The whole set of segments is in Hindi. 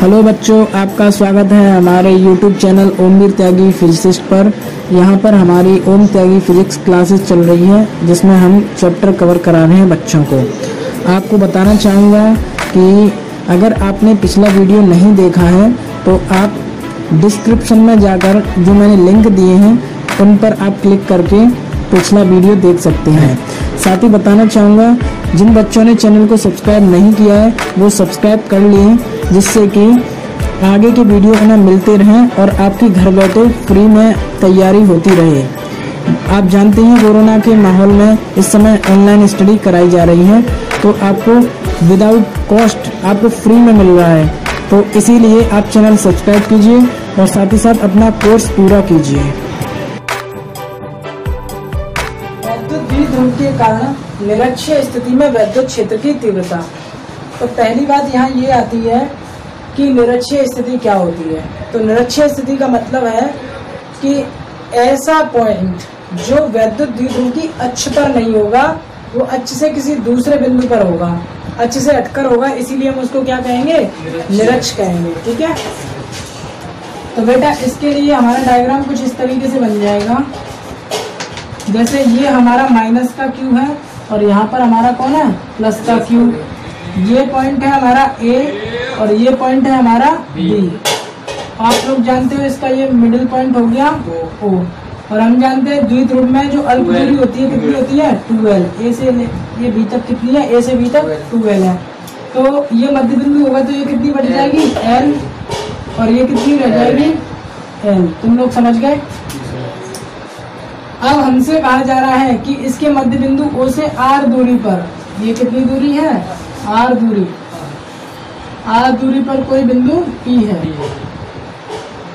हेलो बच्चों, आपका स्वागत है हमारे YouTube चैनल ओमवीर त्यागी फिजिसिस्ट पर। यहाँ पर हमारी ओम त्यागी फिजिक्स क्लासेस चल रही है, जिसमें हम चैप्टर कवर करा रहे हैं बच्चों को। आपको बताना चाहूँगा कि अगर आपने पिछला वीडियो नहीं देखा है तो आप डिस्क्रिप्शन में जाकर जो मैंने लिंक दिए हैं उन पर आप क्लिक करके पिछला वीडियो देख सकते हैं। साथ ही बताना चाहूँगा, जिन बच्चों ने चैनल को सब्सक्राइब नहीं किया है वो सब्सक्राइब कर लिए, जिससे कि आगे के वीडियो उन्हें मिलते रहें और आपकी घर बैठे फ्री में तैयारी होती रहे। आप जानते हैं कोरोना के माहौल में इस समय ऑनलाइन स्टडी कराई जा रही है, तो आपको विदाउट कॉस्ट आपको फ्री में मिल रहा है। तो इसीलिए आप चैनल सब्सक्राइब कीजिए और साथ ही साथ अपना कोर्स पूरा कीजिए। वैद्युत द्विध्रुव के कारण निरक्षीय स्थिति में वैद्युत क्षेत्र की तीव्रता। तो पहली बात यहाँ ये आती है कि निरक्षीय स्थिति क्या होती है। तो निरक्षीय स्थिति का मतलब है कि ऐसा पॉइंट जो वैद्युत द्विध्रुव की अक्ष पर नहीं होगा, वो अक्ष से किसी दूसरे बिंदु पर होगा, अक्ष से हटकर होगा, इसीलिए हम उसको क्या कहेंगे, निरक्ष कहेंगे। ठीक है। तो बेटा इसके लिए हमारा डायग्राम कुछ इस तरीके से बन जाएगा। जैसे ये हमारा माइनस का क्यू है और यहाँ पर हमारा कौन है, प्लस का क्यू। ये पॉइंट है हमारा ए और ये पॉइंट है हमारा बी। आप लोग जानते हो इसका ये मिडिल पॉइंट हो गया ओ। और हम जानते हैं द्विध्रुव में जो अल्प दूरी होती है कितनी होती है, 2l। ए से ये बी तक कितनी है, ए से बी तक 2l है। तो ये मध्य बिंदु होगा तो ये कितनी बढ़ जाएगी, l, और ये कितनी रह जाएगी, l। तुम लोग समझ गए। अब हमसे कहा जा रहा है कि इसके मध्य बिंदु O से R दूरी पर, ये कितनी दूरी है, R दूरी, R दूरी पर कोई बिंदु P है,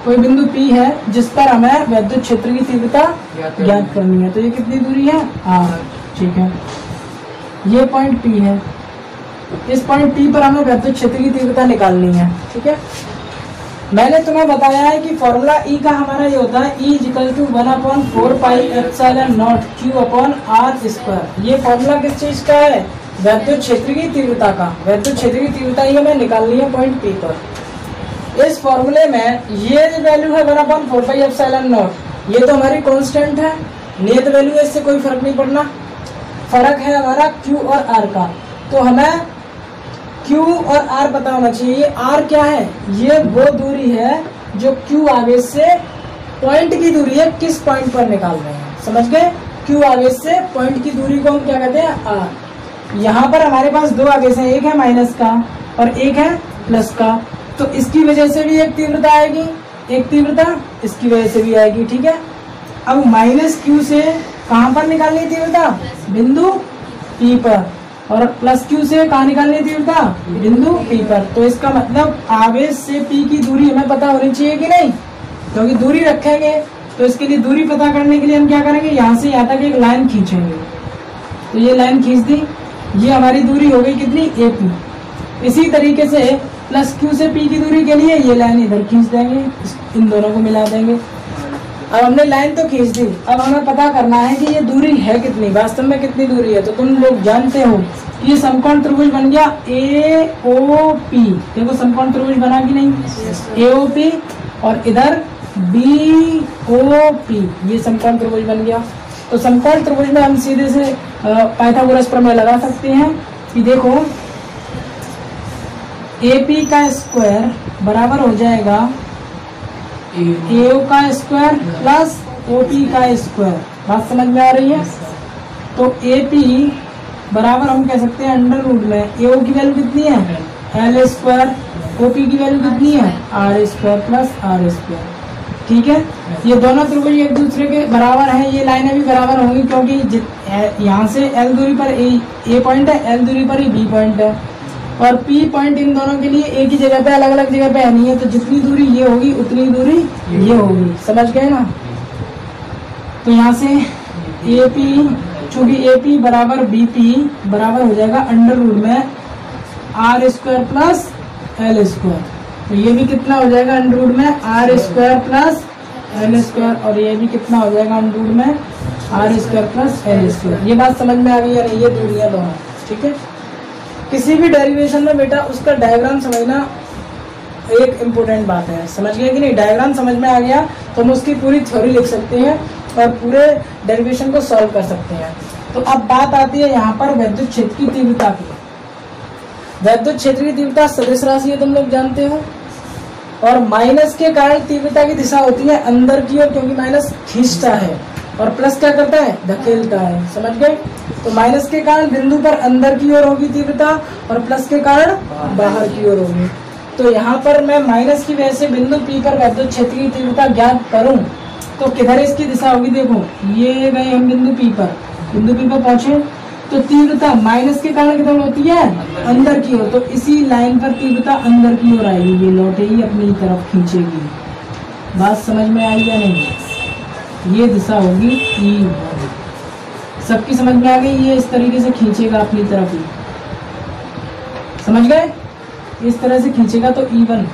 कोई बिंदु P है जिस पर हमें वैद्युत क्षेत्र की तीव्रता ज्ञात करनी है। तो ये कितनी दूरी है, R। ठीक है, ये पॉइंट P है, इस पॉइंट P पर हमें वैद्युत क्षेत्र की तीव्रता निकालनी है। ठीक है। मैंने तुम्हें बताया है कि फॉर्मूला E का हमारा ये होता है E = 1/4πε0 Q/r²। ये फॉर्मूला किस चीज का है, वैद्युत क्षेत्र की तीव्रता का। वैद्युत क्षेत्र की तीव्रता ही हमें निकालनी है पॉइंट P पर। इस फॉर्मूले में ये जो वैल्यू है 1/4πε0, ये तो हमारी कांस्टेंट है, नियत वैल्यू है, इससे कोई फर्क नहीं पड़ना। फर्क है हमारा Q और R का। तो हमें Q और R पता होना चाहिए। R क्या है, ये वो दूरी है जो Q आवेश से पॉइंट की दूरी है, किस पॉइंट पर निकाल रहे हैं, समझ गए। Q आवेश से पॉइंट की दूरी को हम क्या कहते हैं, R। यहाँ पर हमारे पास दो आवेश हैं, एक है माइनस का और एक है प्लस का। तो इसकी वजह से भी एक तीव्रता आएगी, एक तीव्रता इसकी वजह से भी आएगी। ठीक है। अब माइनस Q से कहाँ पर निकालनी तीव्रता, बिंदु P पर, और प्लस Q से कहाँ निकालनी तीव्रता, बिंदु P पर। तो इसका मतलब आवेश से P की दूरी हमें पता होनी चाहिए कि नहीं, क्योंकि दूरी रखेंगे। तो इसके लिए दूरी पता करने के लिए हम क्या करेंगे, यहाँ से यहाँ तक एक लाइन खींचेंगे। तो ये लाइन खींच दी, ये हमारी दूरी हो गई कितनी, AP। इसी तरीके से प्लस Q से P की दूरी के लिए ये लाइन इधर खींच देंगे, इन दोनों को मिला देंगे। अब हमने लाइन तो खींच दी, अब हमें पता करना है कि ये दूरी है कितनी, वास्तव में कितनी दूरी है। तो तुम लोग जानते हो कि ये समकोण त्रिभुज बन गया AOP। देखो समकोण त्रिभुज बना कि नहीं, AOP, और इधर BOP, ये समकोण त्रिभुज बन गया। तो समकोण त्रिभुज में हम सीधे से पाइथागोरस प्रमेय लगा सकते हैं कि देखो AP का स्क्वायर बराबर हो जाएगा AO का स्क्वायर प्लस OP का स्क्वायर। बात समझ में आ रही है। तो AP बराबर हम कह सकते हैं अंडर रूट में AO की वैल्यू कितनी है, L², OP की वैल्यू कितनी है, R² प्लस R²। ठीक है। ये दोनों त्रिभुज एक दूसरे के बराबर हैं, ये लाइनें भी बराबर होंगी, क्योंकि यहाँ से L दूरी पर A पॉइंट है, L दूरी पर ही B पॉइंट है, और P पॉइंट इन दोनों के लिए एक ही जगह पे, अलग अलग जगह पे है नहीं है। तो जितनी दूरी ये होगी उतनी दूरी ये होगी, समझ गए ना। तो यहाँ से AP, चूंकि AP बराबर BP बराबर हो जाएगा अंडर रूट में R² प्लस L²। तो ये भी कितना हो जाएगा अंडर रूट में R² प्लस L², और ये भी कितना हो जाएगा अंडर रूट में R² प्लस L²। ये बात समझ में आ गई या नहीं, ये दूरियां दोनों। ठीक है। किसी भी डेरिवेशन में बेटा उसका डायग्राम समझना एक इम्पोर्टेंट बात है, समझ गए कि नहीं? डायग्राम समझ में आ गया तो हम उसकी पूरी थ्योरी लिख सकते हैं और पूरे डेरिवेशन को सॉल्व कर सकते हैं। तो अब बात आती है यहाँ पर विद्युत क्षेत्र की तीव्रता की। विद्युत क्षेत्र की तीव्रता सदिश राशि है, तुम लोग जानते हो, और माइनस के कारण तीव्रता की दिशा होती है अंदर की ओर, क्योंकि माइनस खींचता है और प्लस क्या करता है, धकेलता है। समझ गए? तो माइनस के कारण बिंदु पर अंदर की ओर होगी तीव्रता और प्लस के कारण बाहर की ओर होगी। तो यहाँ पर मैं माइनस की वजह से बिंदु P पर विद्युत क्षेत्र की तीव्रता ज्ञात करूं तो किधर इसकी दिशा होगी? देखो ये गए हम बिंदु P पर पहुंचे तो तीव्रता माइनस के कारण किधर होती है, अंदर की ओर। तो इसी लाइन पर तीव्रता अंदर की ओर आएगी, ये लौटेगी अपनी तरफ खींचेगी। बात समझ में आई या नहीं? ये दिशा होगी E1। सबकी समझ में आ गई? ये इस तरीके से खींचेगा अपनी तरफ ही, समझ गए? इस तरह से खींचेगा तो E1।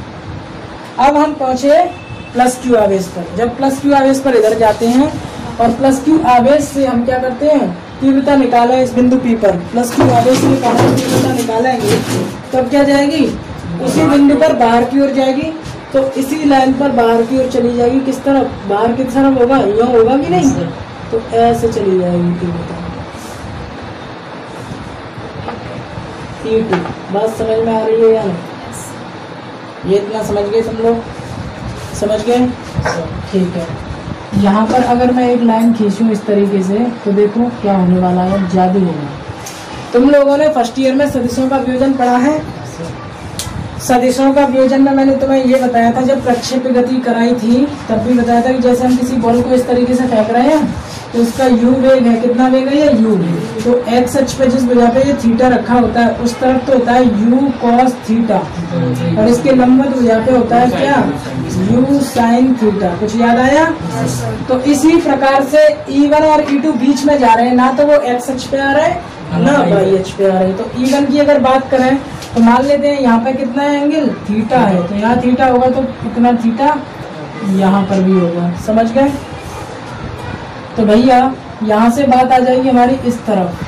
अब हम पहुंचे प्लस Q आवेश पर। जब प्लस Q आवेश पर इधर जाते हैं और प्लस Q आवेश से हम क्या करते हैं, तीव्रता निकालें इस बिंदु P पर। प्लस Q आवेश से तीव्रता निकालेंगे तब क्या जाएगी, उसी बिंदु पर बाहर की ओर जाएगी। तो इसी लाइन पर बाहर की ओर चली जाएगी। किस तरफ? बाहर की तरफ होगा, यूं होगा कि नहीं? तो ऐसे चली जाएगी तीव्रता E2। बात समझ में आ रही है या नहीं? ये इतना समझ गए तुम लोग? समझ गए? ठीक है। यहाँ पर अगर मैं एक लाइन खींचूं इस तरीके से तो देखो क्या होने वाला है, जादू होगा। तुम लोगों ने फर्स्ट ईयर में सदिशों का वियोजन पढ़ा है। सदिशों का वियोजन में मैंने तुम्हें ये बताया था, जब प्रक्षेप्य गति कराई थी तब भी बताया था कि जैसे हम किसी बॉल को इस तरीके से फेंक रहे हैं तो उसका u वेग है, कितना वेग है, ये u। तो x अक्ष पे जिस वजह पे ये थीटा रखा होता है उस तरफ तो होता है u cos थीटा, और इसके लंबवत वजह पे होता है क्या, u sin थीटा। कुछ याद आया? तो इसी प्रकार से E1 और E2 बीच में जा रहे हैं, ना तो वो x अक्ष पे आ रहे हैं ना y अक्ष पे आ रहे हैं। तो E1 की अगर बात करें तो मान लेते हैं यहाँ पे कितना है एंगल, थीटा है। तो यहाँ थीटा होगा तो कितना थीटा यहाँ पर भी होगा। समझ गए? तो भैया यहाँ से बात आ जाएगी हमारी इस तरफ।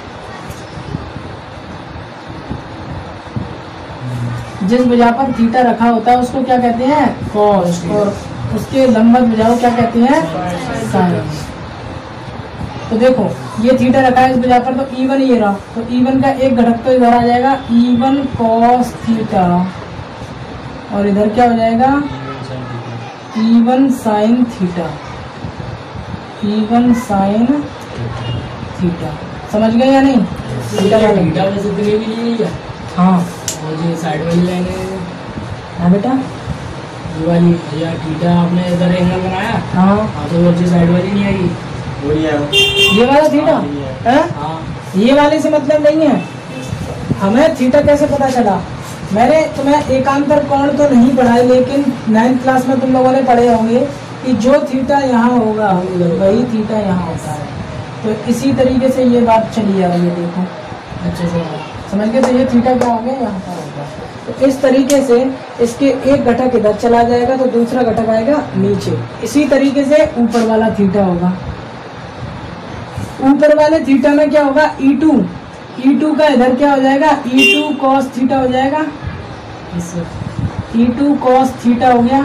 जिस भुजा पर थीटा रखा होता है उसको क्या कहते हैं, कॉस, और उसके लंबवत भुजा को क्या कहते हैं, साइन। तो देखो ये थीटा रखा है इस भुजा पर, तो E1 ये रहा, तो E1 का एक घटक तो इधर आ जाएगा E1 cos थीटा, और इधर क्या हो जाएगा E1 sin theta, E1 sin theta. समझ गए या नहीं? थीटा वैसे तो ये भी नहीं है। हाँ, और जो साइड वाली लाइन है, हाँ बेटा ये वाली, या थीटा आपने इधर एंगल बनाया, हाँ तो वो जो साइड वाली नहीं आएगी, ये वाला थीटा है। हाँ, ये वाले से मतलब नहीं है। हमें थीटा कैसे पता चला? मैंने तुम्हें एकांतर कोण तो नहीं पढ़ाया, लेकिन 9th क्लास में तुम लोगों ने पढ़े होंगे कि जो थीटा यहाँ होगा वही थीटा यहाँ होता है। तो इसी तरीके से ये बात चली आ रही है, देखो अच्छे से समझ गए। तो ये थीटा क्या हो गया, यहाँ पर होगा। तो इस तरीके से इसके एक घटक इधर चला जाएगा तो दूसरा घटक आएगा नीचे। इसी तरीके से ऊपर वाला थीटा होगा। ऊपर वाले थीटा में क्या होगा, E2 का इधर क्या हो जाएगा, E2 cos थीटा हो जाएगा, E2 cos थीटा हो गया।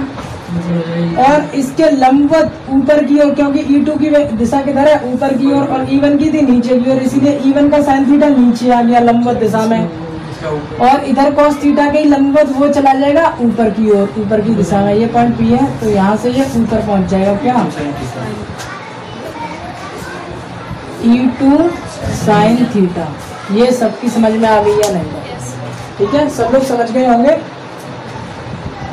और इसके लंबवत ऊपर की ओर, क्योंकि E2 की दिशा किधर है, ऊपर की ओर, और E1 की थी नीचे की ओर, इसीलिए E1 का साइन थीटा नीचे आ गया लंबवत दिशा में, और इधर cos थीटा के लंबवत वो चला जाएगा ऊपर की ओर, ऊपर की दिशा में। ये पॉइंट P है, तो यहाँ से ये ऊपर पहुंच जाएगा क्या, E2 sin थीटा। ये सबकी समझ में आ गई या नहीं? ठीक है, सब लोग समझ गए होंगे।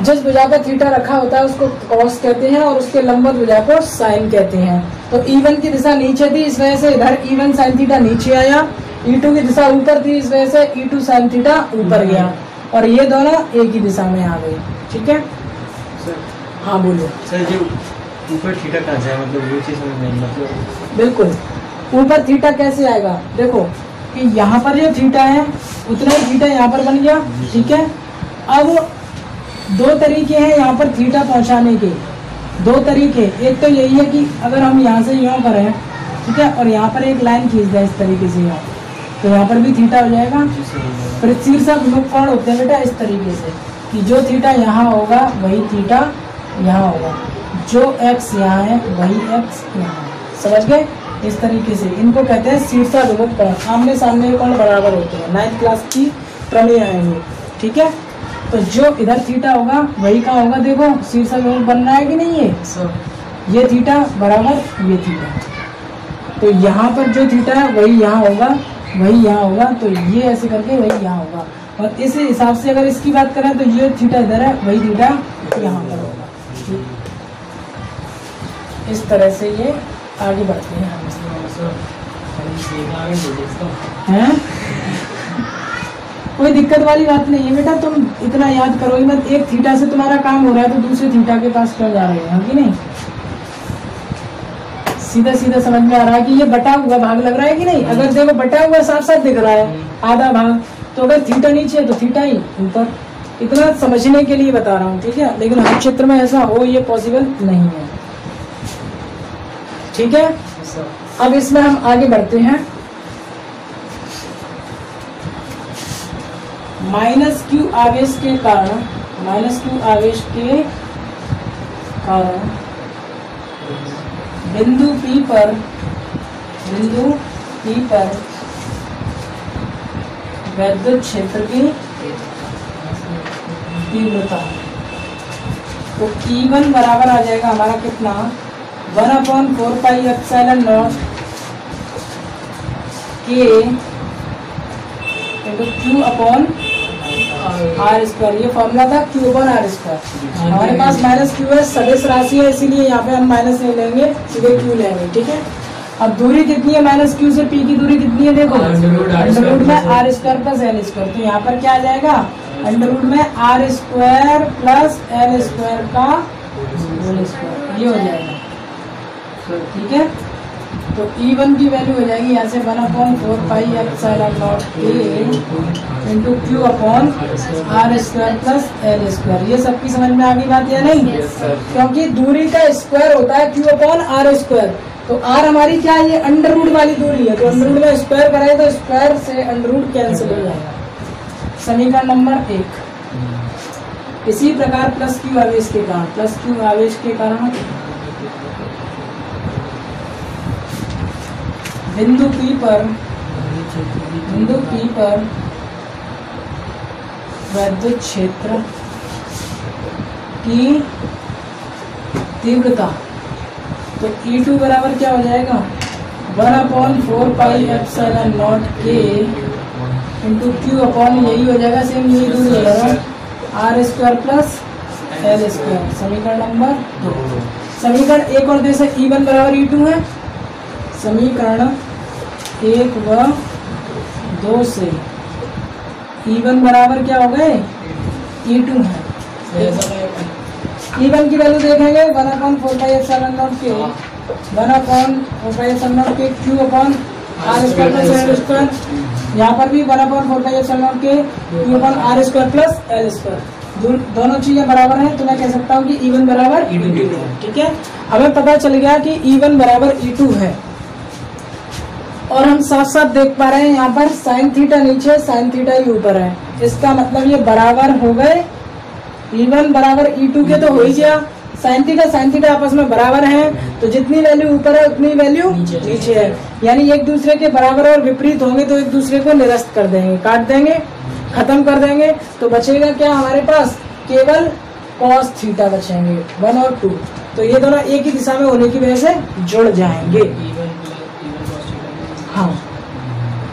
जिस भुजा पर थीटा रखा होता है उसको कॉस कहते हैं और उसके लंबवत भुजा को साइन कहते हैं। तो E1 की दिशा नीचे थी, इस वजह से इधर E1 sin थीटा नीचे आया। E2 की दिशा ऊपर थी, इस वजह से E2 sin थीटा ऊपर गया, और ये दोनों एक ही दिशा में आ गई। ठीक है सर? हाँ बोलो सर। जो ऊपर थीटा कहाँ से, मतलब ये चीज समझ नहीं, मतलब बिल्कुल ऊपर थीटा कैसे आएगा, देखो कि यहाँ पर जो थीटा है उतना ही थीटा यहाँ पर बन गया। ठीक है, अब दो तरीके हैं यहाँ पर थीटा पहुँचाने के, दो तरीके। एक तो यही है कि अगर हम यहाँ से यूँ करें, ठीक है, और यहाँ पर एक लाइन खींच दें इस तरीके से यहाँ, तो यहाँ पर भी थीटा हो जाएगा। फिर शीर्षक मुख कोण होते हैं बेटा इस तरीके से, कि जो थीटा यहाँ होगा वही थीटा यहाँ होगा, जो x यहाँ है वही x यहाँ है। समझ गए? इस तरीके से इनको कहते हैं शीर्षाभिमुख कोण, आमने सामने कोण बराबर होते हैं। 9th क्लास की प्रमेय है ये, ठीक है। तो जो इधर थीटा होगा वही कहाँ होगा, देखो शीर्षाभिमुख बन रहा है कि नहीं ये थीटा बराबर ये थीटा, तो यहाँ पर जो थीटा है वही यहाँ होगा, वही यहाँ होगा, तो ये ऐसे करके वही यहाँ होगा। और इस हिसाब से अगर इसकी बात करें तो ये थीटा इधर है, वही थीटा यहाँ पर होगा। इस तरह से ये आगे बढ़ते हैं। कोई दिक्कत वाली बात नहीं है बेटा, तुम इतना याद करोगे मत। एक थीटा से तुम्हारा काम हो रहा है तो दूसरे थीटा के पास क्यों जा रहे हो, कि नहीं? सीधा सीधा समझ में आ रहा है कि ये बटा हुआ भाग लग रहा है कि नहीं? अगर देखो बटा हुआ साफ साफ दिख रहा है आधा भाग, तो अगर थीटा नीचे है तो थीटा ही ऊपर। इतना समझने के लिए बता रहा हूँ, ठीक है। लेकिन हर क्षेत्र में ऐसा हो ये पॉसिबल नहीं है, ठीक है। अब इसमें हम आगे बढ़ते हैं। माइनस क्यू आवेश के कारण, माइनस क्यू आवेश के कारण बिंदु P पर विद्युत क्षेत्र की तीव्रता, तो E1 बराबर आ जाएगा हमारा कितना, 1/4 pi epsilon naught K into Q upon are square. ये फॉर्मूला था Q अपॉन आर स्क्वायर। हमारे पास माइनस क्यू है, सदिश राशि है, इसीलिए यहाँ पे हम माइनस नहीं लेंगे, सीधे Q लेंगे, ठीक है। अब दूरी कितनी है माइनस क्यू से P की दूरी कितनी है, देखो अंडरवुड में are square plus L square, तो यहाँ पर क्या आ जाएगा, अंडरवुड में are square plus L square का होल स्क्वायर, ये हो जाएगा, ठीक है। तो E1 की वैल्यू हो जाएगी यहाँ से 1/4 pi epsilon naught K into Q upon are square plus L square. ये सबकी समझ में आ गई बात या नहीं? क्योंकि दूरी का स्क्वायर होता है Q अपॉन आर स्क्वायर, तो आर हमारी क्या है, ये अंडरवुड वाली दूरी है, तो अंडरवुड में स्क्वायर कराए तो स्क्वायर से अंडरवुड कैंसिल हो जाएगा। समीकरण नंबर 1। इसी प्रकार प्लस क्यू आवेश के कारण, प्लस क्यू आवेश के कारण बिंदु P पर विद्युत क्षेत्र की तीव्रता, तो E2 बराबर क्या हो जाएगा, 1/4 pi epsilon naught K into Q upon, यही हो जाएगा सेम, यही दूरी हो जाएगा, are square plus L square. समीकरण नंबर 2। समीकरण 1 और 2 से E1 बराबर E2 है। समीकरण 1 व 2 से E1 बराबर क्या हो गए, E2 है। E1 की वैल्यू देखेंगे 1/4 pi epsilon naught K, 1/4 pi epsilon naught K Q upon are square plus L square. यहाँ पर भी 1/4 pi epsilon naught K Q upon are square plus L square. दोनों चीजें बराबर हैं, तो मैं कह सकता हूँ कि E1 बराबर E2 है, ठीक है। हमें पता चल गया कि E1 बराबर E2 है, और हम साथ साथ देख पा रहे हैं यहाँ पर साइन थीटा नीचे, साइन थीटा ही ऊपर है। इसका मतलब ये बराबर हो गए, E1 बराबर E2 के तो हो ही गया। साइन थीटा आपस में बराबर हैं, तो जितनी वैल्यू ऊपर है उतनी वैल्यू नीचे है, यानी एक दूसरे के बराबर और विपरीत होंगे तो एक दूसरे को निरस्त कर देंगे, काट देंगे, खत्म कर देंगे, तो बचेगा क्या हमारे पास, केवल कॉस थीटा बचेंगे 1 और 2। तो ये दोनों एक ही दिशा में होने की वजह से जुड़ जाएंगे। हाँ,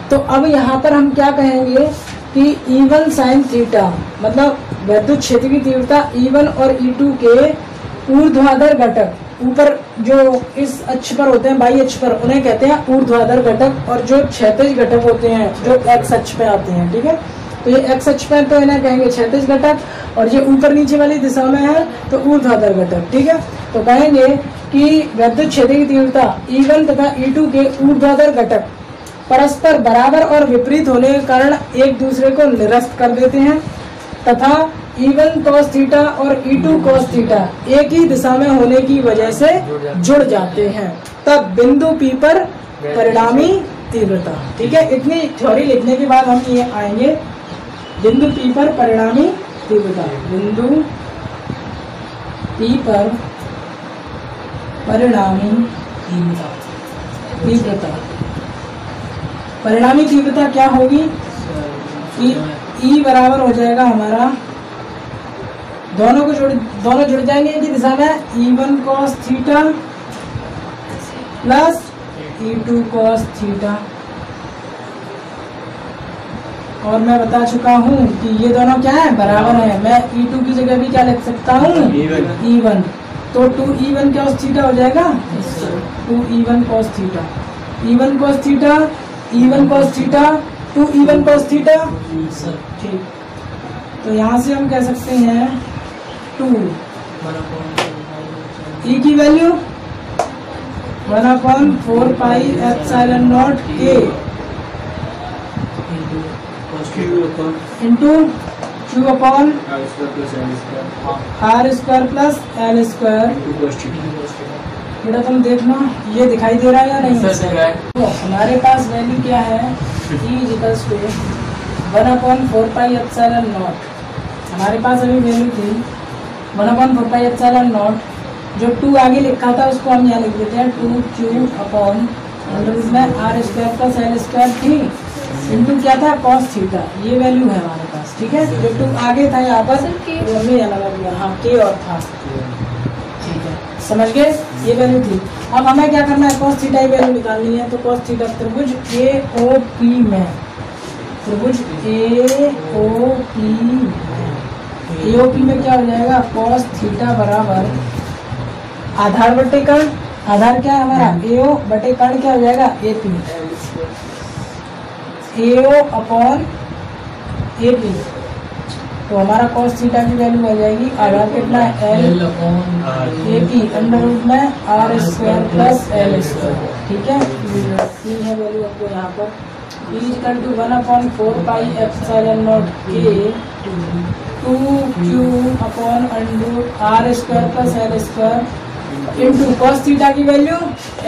तो अब यहाँ पर हम क्या कहेंगे कि E1 साइन थीटा मतलब विद्युत क्षेत्र की तीव्रता E1 और E2 के ऊर्ध्वाधर घटक, ऊपर जो इस अक्ष पर होते हैं, बाई अक्ष पर, उन्हें कहते हैं ऊर्ध्वाधर घटक, और जो क्षैतिज घटक होते हैं जो एक्स अक्ष पे आते हैं, ठीक है। तो ये एक्स अक्ष पे तो इन्हें कहेंगे क्षैतिज घटक, और ये ऊपर नीचे वाली दिशा में है तो ऊर्ध्वाधर घटक, ठीक है। तो कहेंगे कि विद्युत क्षेत्र की तीव्रता E1 तथा E2 के ऊर्ध्वाधर घटक परस्पर बराबर और विपरीत होने के कारण एक दूसरे को निरस्त कर देते हैं, तथा E1 cos थीटा और E2 cos थीटा एक ही दिशा में होने की वजह से जुड़ जाते हैं, तब बिंदु P पर परिणामी तीव्रता, ठीक है। इतनी थ्योरी लिखने के बाद हम ये आएंगे बिंदु P पर परिणामी तीव्रता, बिंदु P पर परिणामी तीव्रता। परिणामी तीव्रता क्या होगी कि E बराबर हो जाएगा हमारा, दोनों जुड़ जाएंगे इनकी दिशा में, E1 cos theta plus E2 cos theta. और मैं बता चुका हूँ कि ये दोनों क्या है, बराबर है। मैं E2 की जगह भी क्या लिख सकता हूँ, E1। तो 2E1 cos थीटा हो जाएगा, 2E1 cos theta, E1 cos theta, E1 cos theta, 2E1 cos theta. ठीक, तो यहाँ से हम कह सकते हैं 2 E की value 1/4 pi epsilon naught K into Q upon R square plus L square. बेटा तुम देखना ये दिखाई दे रहा है या नहीं? तो हमारे पास वैल्यू क्या है, E equals to 1/4 pi epsilon not. हमारे पास अभी वैल्यू थी 1/4 पाई एप्सिलॉन नॉट, जो 2 आगे लिखा था उसको हम यहाँ लिख देते हैं 2Q अपॉन अंडर में R square plus L square थी इंटू क्या था, cos थीटा। ये वैल्यू है हमारे पास, ठीक है। जो 2 आगे था यहाँ पर वो हमने यहाँ लगा दिया, हाँ K और था, ठीक है, समझ गए। ये वैल्यू थी। अब हमें क्या करना है, cos थीटा की वैल्यू निकालनी है। तो cos थीटा त्रिभुज AOP में, त्रिभुज AOP में क्या हो जाएगा, cos थीटा बराबर आधार बटे कर्ण, आधार क्या है हमारा AO बटे कर्ण क्या हो जाएगा AP, AO अपॉन AP। तो हमारा cos थीटा की वैल्यू आ जाएगी, आधार कितना है L AP अंडर रूट में R square plus L square, ठीक है। तीन है वैल्यू आपको यहाँ पर, equal to 1/4 pi epsilon naught K 2Q upon under root R square plus L square into cos theta की value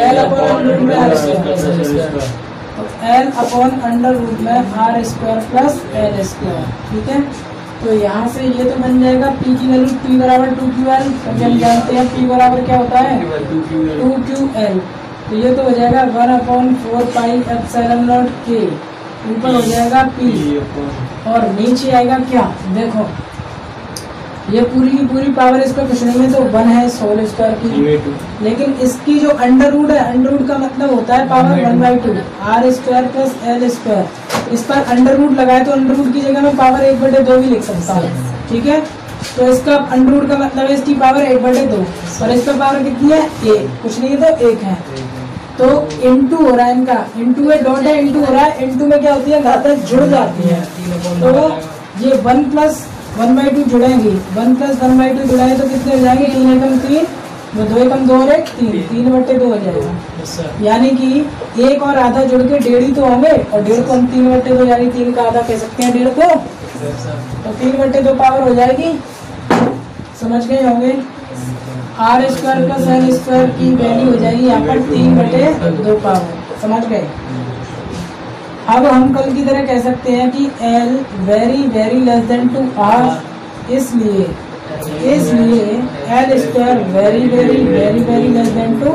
L upon under root में R स्क्वायर, तो L अपॉन अंडर रूट में R square plus L square, ठीक है। तो यहाँ से ये तो बन जाएगा P की वैल्यू P बराबर 2QL, हम जानते हैं P बराबर क्या होता है 2QL। तो ये तो हो जाएगा 1/4 पाई एप्सिलॉन नॉट K, ऊपर हो जाएगा P और नीचे आएगा क्या, देखो ये पूरी की पूरी पावर इसका कुछ नहीं है, तो 1 है होल स्क्वायर की, लेकिन इसकी जो अंडर रूट है, अंडर रूट का मतलब होता है power 1/2 R square plus L square. इस पर अंडर रूट लगाए तो अंडर रूट की जगह में पावर 1/2 भी लिख सकता हूँ, ठीक है। तो इसका अंडर रूट का मतलब है इसकी पावर 1/2 और इस पर पावर कितनी है 1, कुछ नहीं है तो 1 है। तो इंटू हो रहा है, इनका इंटू है, डॉट है, इंटू हो रहा है। इंटू में क्या होती है, घातांक जुड़ जाती है, तो ये 1 + 1/2 जुड़ेंगी, 1 + 1/2 जुड़ाए तो कितने हो जाएंगे, 3 एकम 3, 2 एकम 2 और 1 3, 3/2 हो जाएगा। यानी कि 1 और आधा जुड़ के 1.5 ही तो होंगे, और 1.5 को हम 3/2 यानी 3 का आधा कह सकते हैं 1.5 को, तो 3/2 पावर हो जाएगी, समझ गए होंगे। R square plus L square की वैल्यू हो जाएगी यहाँ पर 3/2 पावर, समझ गए। अब हम कल की तरह कह सकते हैं कि L very very less than to R, इसलिए L square very very very very less than to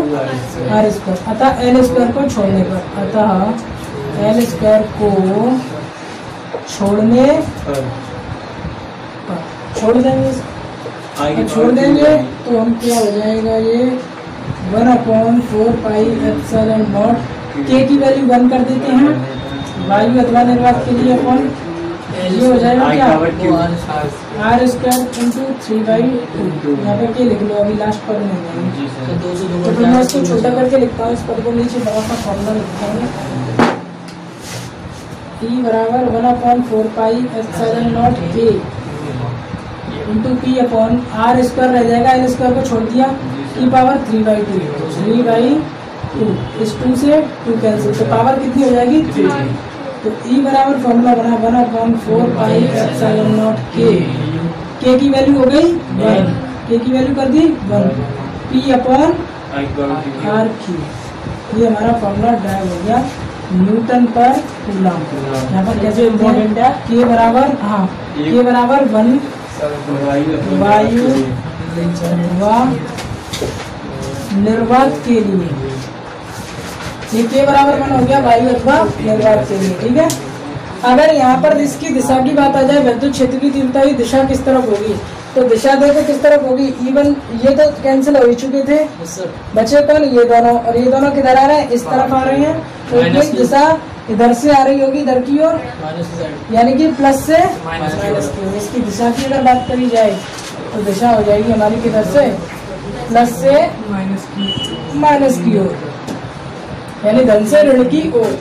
R square. अतः L स्क्वायर को छोड़ने पर, अतः L स्क्वायर को छोड़ने पर, छोड़ देंगे तो हम क्या हो जाएगा, ये 1/4 पाई एप्सिलॉन नॉट K की वैल्यू 1 कर देते हैं, वायु अथवा निर्वात के लिए अपन, ये हो जाएगा क्या R स्क्वायर इंटू 3/2। यहाँ पे क्या लिख लो, अभी लास्ट पर नहीं, तो फिर मैं इसको छोटा करके लिखता हूँ, इस पद को नीचे बड़ा सा फॉर्मूला लिखता हूँ, E बराबर 1/4 pi epsilon naught K into P upon R square रह जाएगा, L स्क्वायर को छोड़ दिया, की पावर 3/2, इस 2 से 2 कैंसिल, तो पावर कितनी हो जाएगी 3। तो E बराबर फॉर्मूला बना 1/4 पाई एप्सिलॉन नॉट K की वैल्यू हो गई 1, K की वैल्यू कर दी 1, P अपॉन R3। ये हमारा फॉर्मूला ड्राइव हो गया न्यूटन पर कूलम। यहाँ पर कैसे इम्पोर्टेंट है, K बराबर 1 वायु व निर्वात के लिए, ये के बराबर वन हो गया वायु अथवा निर्वात के लिए। ठीक है, अगर यहाँ पर इसकी दिशा की बात आ जाए, विद्युत क्षेत्र की तीव्रता की दिशा किस तरफ होगी, तो दिशा देखो किस तरफ होगी, इवन ये तो कैंसिल हो चुके थे, बचे कौन, ये दोनों, और ये दोनों किधर आ रहे हैं, इस तरफ आ रहे हैं, तो एक दिशा इधर से आ रही होगी, इधर की ओर, यानी कि प्लस से माइनस की ओर। इसकी दिशा की अगर बात करी जाए तो दिशा हो जाएगी हमारी किधर से, प्लस से माइनस की ओर, यानी धन से ऋण की ओर।